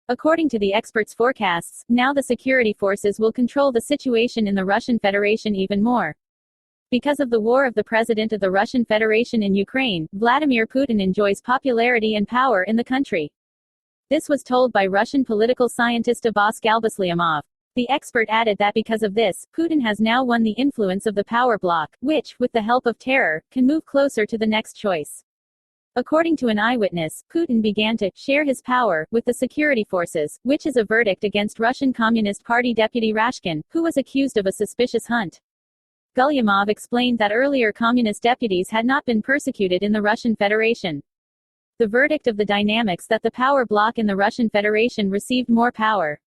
According to the experts' forecasts, now the security forces will control the situation in the Russian Federation even more. Because of the war of the President of the Russian Federation in Ukraine, Vladimir Putin enjoys popularity and power in the country. This was told by Russian political scientist Abbas Galbasliamov. The expert added that because of this, Putin has now won the influence of the power bloc, which, with the help of terror, can move closer to the next choice. According to an eyewitness, Putin began to share his power with the security forces, which is a verdict against Russian Communist Party deputy Rashkin, who was accused of a suspicious hunt. Gulyamov explained that earlier communist deputies had not been persecuted in the Russian Federation. The verdict of the dynamics that the power bloc in the Russian Federation received more power.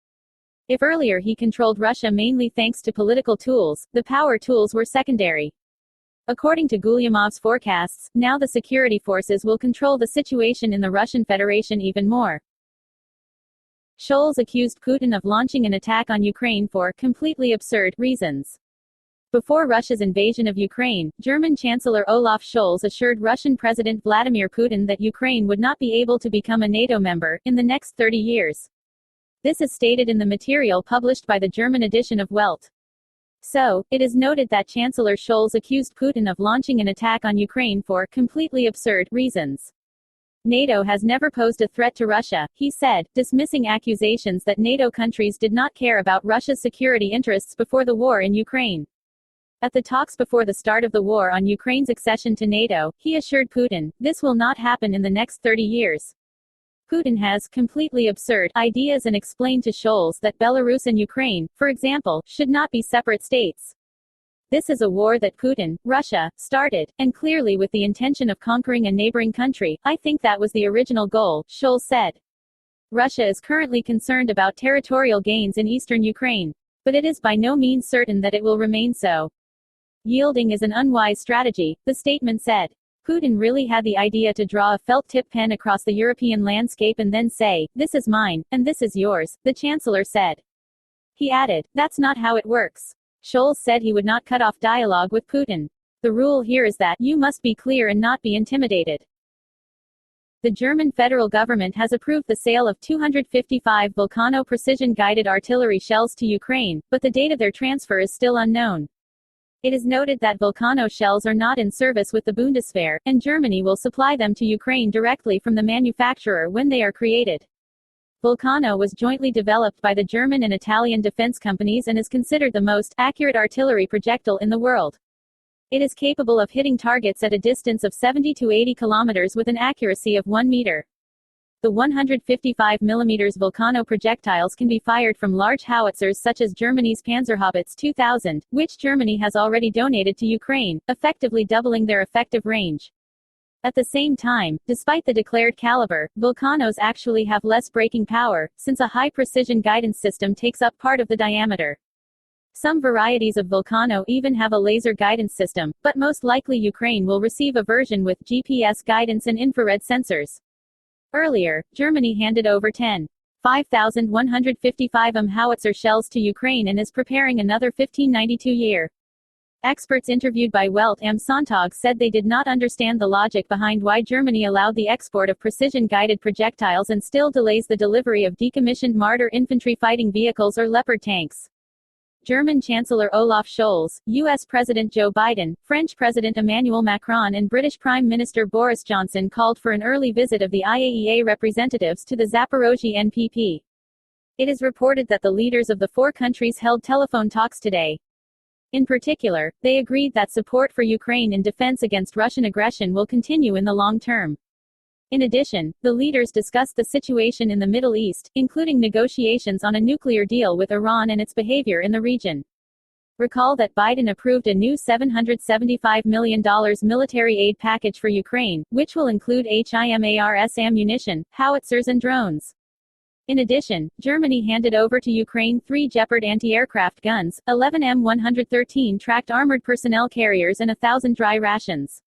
If earlier he controlled Russia mainly thanks to political tools, the power tools were secondary. According to Gulyamov's forecasts, now the security forces will control the situation in the Russian Federation even more. Scholz accused Putin of launching an attack on Ukraine for completely absurd reasons. Before Russia's invasion of Ukraine, German Chancellor Olaf Scholz assured Russian President Vladimir Putin that Ukraine would not be able to become a NATO member in the next 30 years. This is stated in the material published by the German edition of Welt. So, it is noted that Chancellor Scholz accused Putin of launching an attack on Ukraine for completely absurd reasons. NATO has never posed a threat to Russia, he said, dismissing accusations that NATO countries did not care about Russia's security interests before the war in Ukraine. At the talks before the start of the war on Ukraine's accession to NATO, he assured Putin, this will not happen in the next 30 years. Putin has completely absurd ideas and explained to Scholz that Belarus and Ukraine, for example, should not be separate states. This is a war that Putin, Russia, started, and clearly with the intention of conquering a neighboring country. I think that was the original goal, Scholz said. Russia is currently concerned about territorial gains in eastern Ukraine. But it is by no means certain that it will remain so. Yielding is an unwise strategy, the statement said. Putin really had the idea to draw a felt tip pen across the European landscape and then say, this is mine, and this is yours, the Chancellor said. He added, that's not how it works. Scholz said he would not cut off dialogue with Putin. The rule here is that you must be clear and not be intimidated. The German federal government has approved the sale of 255 Volcano precision-guided artillery shells to Ukraine, but the date of their transfer is still unknown. It is noted that Volcano shells are not in service with the Bundeswehr, and Germany will supply them to Ukraine directly from the manufacturer when they are created. Volcano was jointly developed by the German and Italian defense companies and is considered the most accurate artillery projectile in the world. It is capable of hitting targets at a distance of 70 to 80 kilometers with an accuracy of 1 meter. The 155 mm Volcano projectiles can be fired from large howitzers such as Germany's Panzerhaubitze 2000, which Germany has already donated to Ukraine, effectively doubling their effective range. At the same time, despite the declared caliber, Volcanos actually have less braking power, since a high-precision guidance system takes up part of the diameter. Some varieties of Volcano even have a laser guidance system, but most likely Ukraine will receive a version with GPS guidance and infrared sensors. Earlier, Germany handed over 5,155 howitzer shells to Ukraine and is preparing another 1592 year. Experts interviewed by Welt am Sonntag said they did not understand the logic behind why Germany allowed the export of precision-guided projectiles and still delays the delivery of decommissioned Marder infantry fighting vehicles or Leopard tanks. German Chancellor Olaf Scholz, US President Joe Biden, French President Emmanuel Macron and British Prime Minister Boris Johnson called for an early visit of the IAEA representatives to the Zaporozhye NPP. It is reported that the leaders of the four countries held telephone talks today. In particular, they agreed that support for Ukraine in defense against Russian aggression will continue in the long term. In addition, the leaders discussed the situation in the Middle East, including negotiations on a nuclear deal with Iran and its behavior in the region. Recall that Biden approved a new $775 million military aid package for Ukraine, which will include HIMARS ammunition, howitzers and drones. In addition, Germany handed over to Ukraine 3 Gepard anti-aircraft guns, 11 M113 tracked armored personnel carriers and 1,000 dry rations.